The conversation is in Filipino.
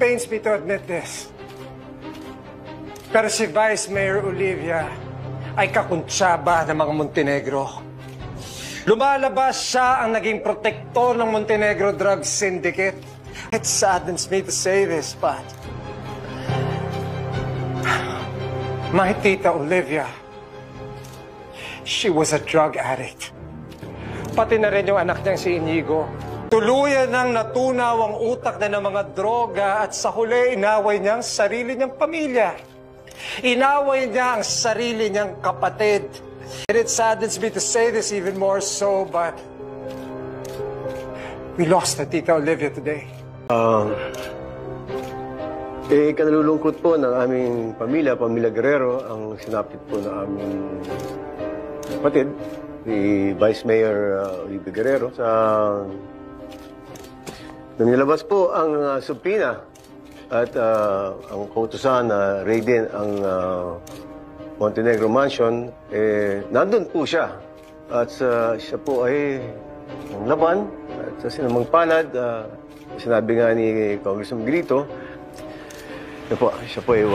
pains me to admit this. Pero si Vice Mayor Olivia ay kakuntsaba ng mga Montenegro. Lumalabas siya ang naging protektor ng Montenegro Drug Syndicate. It saddens me to say this, but my tita Olivia, she was a drug addict. Pati na rin yung anak niyang si Inigo. Tuluyan nang natunaw ang utak na ng mga droga at sa huli inaway niya ang sarili niyang pamilya. Inaway niya ang sarili niyang kapatid. And it saddens me to say this even more so, but we lost our tita Olivia today. Kanalulungkot po ng aming pamilya Guerrero, ang sinapit po ng aming kapatid, si Vice Mayor Olivia Guerrero. Nung nilabas po ang subpoena at ang kautusan na raidin ang Montenegro Mansion, nandun po siya. At siya po ay laban at sa sinamang palad. Sinabi nga ni Congressman Grito, siya po ay